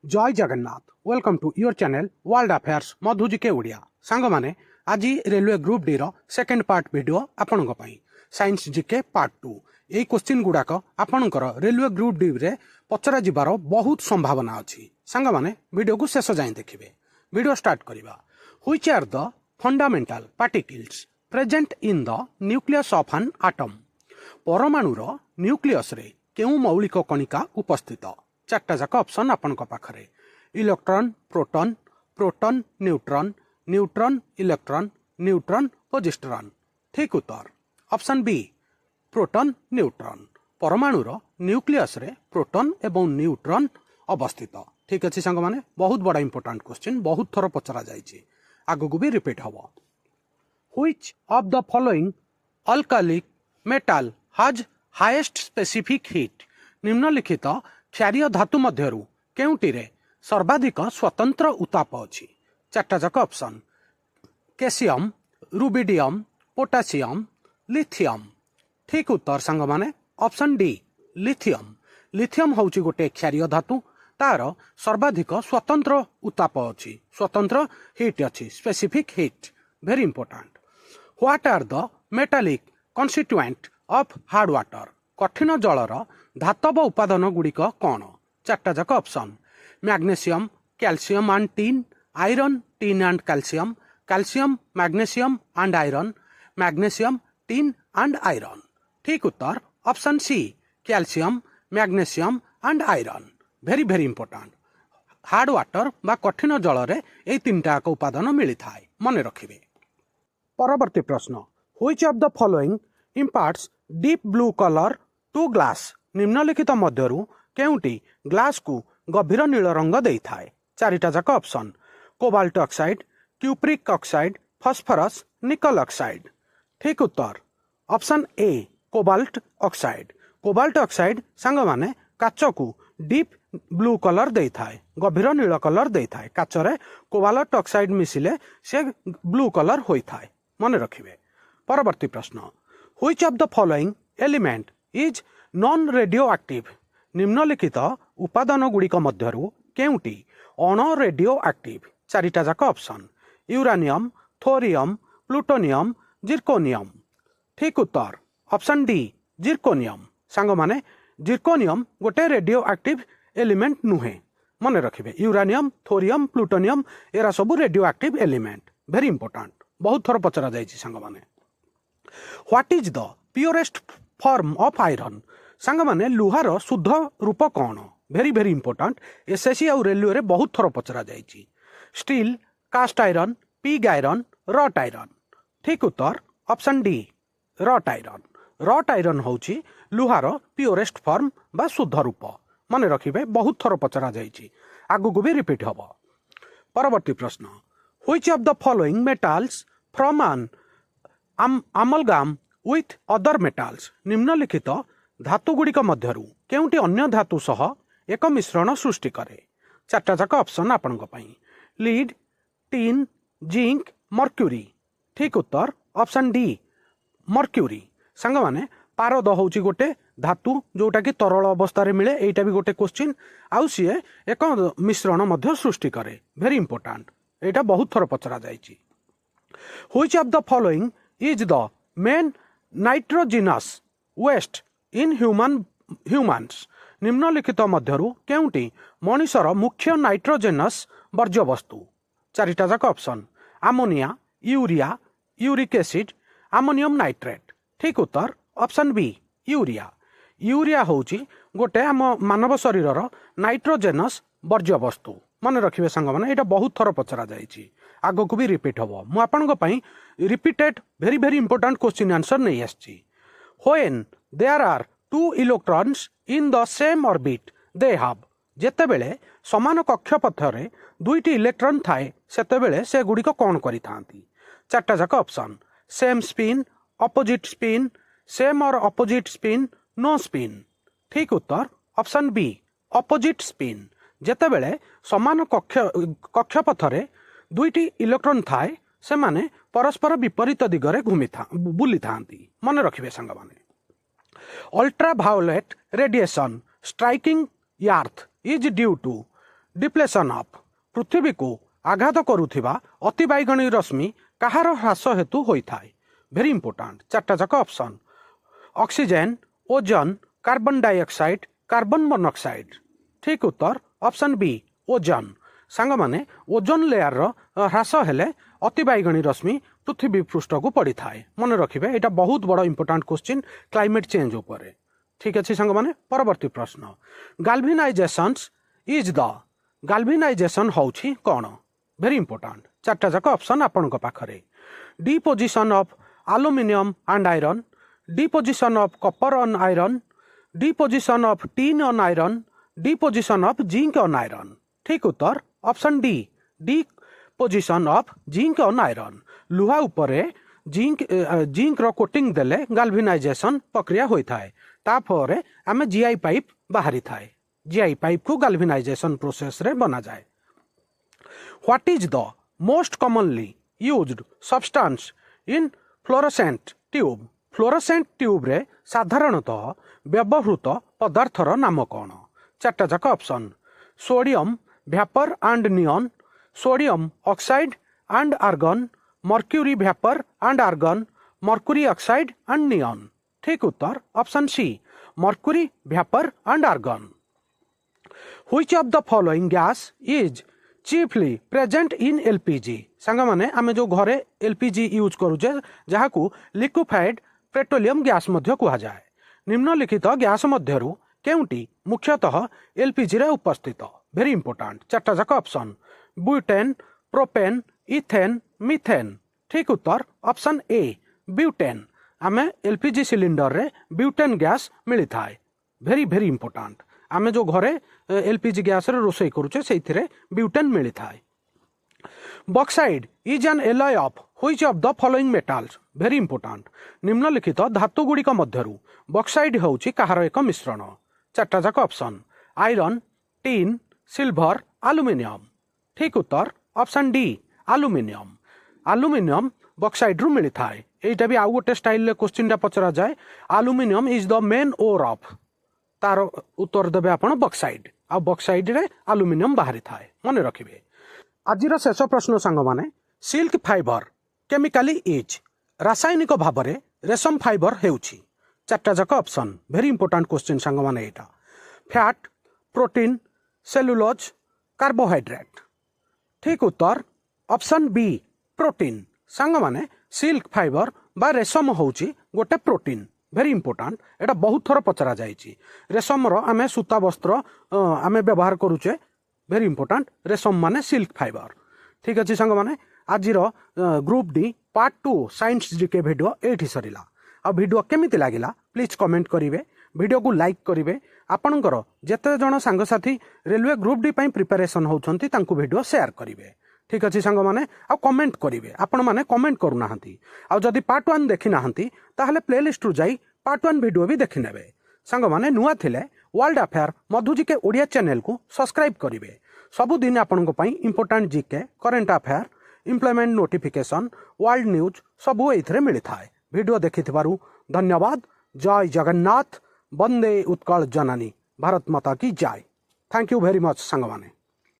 जय Jagannath welcome to your channel world affairs Madhu ji के ओडिया सांग माने आज रेलवे ग्रुप डी रो सेकंड पार्ट वीडियो आपण साइंस जीके पार्ट 2 यही क्वेश्चन गुड़ाक आपणकर रेलवे ग्रुप डी रे पचरा जिबार बहुत संभावना अच्छी सांग माने वीडियो को शेष जाए देखिए। वीडियो स्टार्ट करवा। Which are the fundamental particles present in the nucleus of an atom. परमाणुर न्यूक्लियस रे केउ मौलिक कणिका उपस्थित। चार्टा जाक ऑप्शन आपण पाखरे electron proton proton neutron neutron electron neutron positron. ठीक उत्तर ऑप्शन बी प्रोटॉन न्यूट्रॉन। परमाणुर न्यूक्लियस रे प्रोटॉन एवं न्यूट्रॉन अवस्थित। ठीक अच्छे सांग माने बहुत बड़ा इंपोर्टेंट क्वेश्चन बहुत थर पचरा जाइए आगु को भी रिपीट हम। Which of the following alkali metal has highest specific heat. निम्नलिखित क्षारीय धातु मध्यरु केउटिरे सर्वाधिक स्वतंत्र उताप अछि। चार्टा जाक option calcium rubidium potassium lithium. ठीक उत्तर सांग माने ऑप्शन डी लिथियम। लिथियम होउची गोटे क्षारीय धातु तार सर्वाधिक स्वतंत्र उताप अछि स्वतंत्र हीट अछि specific heat very important. What are the metallic constituent of hard water. कठिन जलर धातव उपादान गुड़िक कौन। चार्टा जाक option magnesium calcium and tin iron tin and calcium calcium magnesium and iron magnesium tin and iron. ठीक उत्तर option C calcium magnesium and iron very very important. Hard water बा कठिन जल रे ए तीनटा उपादान मिली थाए मन रखिबे। परवर्ती प्रश्न which of the following imparts deep blue colour to glass. निम्नलिखित मध्यरु केउटी ग्लास को गभीर नील रंग देई थाए। चारिटा जाक option cobalt oxide cupric oxide phosphorus nickel oxide. ठीक उत्तर option A cobalt oxide. Cobalt oxide सांग माने काच को डीप ब्लू कलर देई थाए गभीर नील कलर देई थाए। काच रे कोबाल्ट ऑक्साइड मिसिले से ब्लू कलर होई थाए मन रखिबे। परवर्ती प्रश्न which of the following element is non radio active. निम्नलिखित उपादान गुड़िक मध्यरु केउटी अण रेडियो एक्टिव। चारिटा जाक ऑप्शन यूरानियम थोरियम प्लूटोनियम जिर्कोनियम। ठीक उत्तर ऑप्शन डी जिर्कोनियम। सांग माने जिर्कोनियम गोटे रेडियो एक्टिव एलिमेंट नुहे मन रखिबे। यूरानियम थोरियम प्लूटोनियम एरा सब radioactive element very important बहुत थर पचरा जाइए सांग माने। What is the purest form of iron. सांग माने लुहार शुद्ध रूप कौन वेरी वेरी इंपोर्टेंट एसएससी और रेलवे रे बहुत थर पचरा जाइए। Steel cast iron pig iron wrought iron. ठीक उत्तर option D wrought iron. Wrought iron होची लुहार प्योरेस्ट फॉर्म बा शुद्ध रूप मन रखिबे बहुत थर पचरा जाइए आगु को भी रिपीट हम। परवर्ती प्रश्न which of the following metals from an amalgam with other metals. निम्नलिखित धातु गुड़िक मध्यरु केउटी अन्य धातु सह एक मिश्रण सृष्टि करे। चार्टा जाक ऑप्शन आपण लीड टीन जिंक मर्क्यूरी। ठीक उत्तर ऑप्शन डी मर्क्यूरी। सांग माने पारद होची गोटे धातु जोटा कि तरल अवस्था रे मिले एटा भी गोटे क्वेश्चन आउ सीए एक मिश्रण मध्य सृष्टि करे वेरी इंपोर्टेंट एटा बहुत थर पचरा जाइए। Which of the following is the main nitrogenous waste in humans. निम्नलिखित मध्यरु केउटी मनुष्यर मुख्य नाइट्रोजेनस वर्ज्य वस्तु। चारिटा जाक option ammonia urea uric acid ammonium nitrate. ठीक उत्तर ऑप्शन बी यूरिया। यूरिया होची गोटे आम मानव शरीर नाइट्रोजेनस वर्ज्य वस्तु मन रखिए सांग माने एटा बहुत थर पचरा जाइए आगो को भी रिपीट हम मु आपन पई repeated very very important question answer नहीं आछि। When there are two electrons in the same orbit they have. जेतेबेले समान कक्षपथरे दुईटी इलेक्ट्रॉन थाए सेतेबेले से गुड़िक कौन करि थांती। चार्टा जाक option same spin opposite spin same और अपोजिट स्पिन नो स्पिन। ठीक उत्तर ऑप्शन बी अपोजिट स्पिन। जेतेबेले समान कक्षपथरे दुईटी इलेक्ट्रॉन थाए से माने परस्पर विपरीत दिगरे बुली थांती मन रखिबे सांग माने। Ultraviolet radiation striking earth is due to depletion of पृथ्वी को आघात करुथिबा अति बैगणी रश्मि कहार ह्रास हेतु होइथाय वेरी इंपोर्टेंट चारटा जाक option oxygen ozone carbon dioxide carbon monoxide ठीक उत्तर ऑप्शन बी ओजोन सांग माने ओजोन लेयर ह्रास हेले अति बैगणी रश्मि पृथ्वी पृष्ठ को पड़ी थाए मन रखिए यहाँ बहुत बड़ इंपोर्टेंट क्वेश्चन क्लाइमेट चेंज उपर ठीक अच्छे सांग माने परवर्ती प्रश्न गाल्वेनाइजेशन इज द गाल्वेनाइजेशन होउछि कौन वेरी इंपोर्टेंट चारटा जाक ऑप्शन आपण पाखरे deposition of aluminium and iron deposition of copper on iron deposition of tin on iron deposition of zinc on iron ठीक उत्तर option D deposition of zinc on iron लुहा उपरे zinc रो coating देले गाल्वेनाइजेशन प्रक्रिया होता है तापर आम जीआई पाइप बाहरी थाए जीआई पाइप को गाल्वेनाइजेशन प्रोसेस रे बना जाए what is the most commonly used substance in fluorescent tube रे साधारणतः व्यवहृत पदार्थर नाम कौन चारटा जाक option sodium vapour and neon sodium oxide and argon mercury vapour and argon mercury oxide and neon ठीक उत्तर option C mercury vapour and argon which of the following gas is chiefly present in LPG सांग माने आमे जो घरे LPG use करूचे जहाँ को लिक्विफाइड पेट्रोलियम गैस मध्य कहा जाए निम्नलिखित गैस मध्यरु केउटी मुख्यतः एलपीजी रे उपस्थित वेरी इंपोर्टेंट चारटा जाक option butane propane ethane methane ठीक उत्तर ऑप्शन ए ब्यूटेन आमे एलपीजी सिलिंडर रे ब्यूटेन गैस मिली थाए वेरी वेरी इंपोर्टेंट आमे जो घरे एलपीजी गैस रे रोषेई करूचे सेइथिरे ब्यूटेन मिली थाए bauxite is an alloy of which of the following metals very important निम्नलिखित धातु गुड़िक मध्यरु बॉक्साइड होउची कहार एक मिश्रण चारटा जाक option iron tin silver aluminium ठीक उत्तर ऑप्शन डी एल्युमिनियम बॉक्साइड रु मिली थाए एटा भी आउ गोटे स्टाइल क्वेश्चन पचरा जाए aluminium is the main ore of तार उत्तर देवे आपण बॉक्साइड आ बॉक्साइड रे एल्युमिनियम बाहरी थाए मन रखिबे आजिर शेष प्रश्न सांग माने सिल्क फाइबर केमिकाली इज रासायनिक भाव में रेशम फाइबर हेउछि चारटा जाक ऑप्शन वेरी इंपोर्टेंट क्वेश्चन सांग माने एटा फैट प्रोटीन सेलुलोज कार्बोहाइड्रेट ठीक उत्तर ऑप्शन बी प्रोटीन सांग माने सिल्क फाइबर बा रेशम होउछि गोटे प्रोटीन वेरी इंपोर्टेंट एटा बहुत थर पचरा जाइछि रेशम रो आमे सूता वस्त्र आमे व्यवहार करूचे वेरी इंपोर्टेंट रेशम माने सिल्क फाइबर ठीक अच्छे सांग माने आजिर group D part 2 science GK video एठी सरिला आ वीडियो केमिति लागिला प्लीज कमेंट करिवे वीडियो को लाइक करिवे आपणकर जेते जण सांग साथी रेलवे ग्रुप डी पई प्रिपरेशन होउछंती तांको वीडियो शेयर करिवे ठीक अच्छे सांग माने आ कमेंट करिवे आपण माने कमेंट करू नाहंती आ जदी पार्ट 1 देखि नाहंती ताहले प्लेलिस्ट रु जाई पार्ट 1 वीडियो भी देखि नेबे सांग माने नुआ थिले वर्ल्ड अफेयर मधु जीके ओडिया चैनल को सब्सक्राइब करिवे सबुदिन आपनको पई important GK current affair employment notification world news सबू एथिरे मिली थाए वीडियो देखिथिबारु धन्यवाद जय जगन्नाथ वंदे उत्कल जननी भारत माता की जय थैंक यू वेरी मच सांग माने।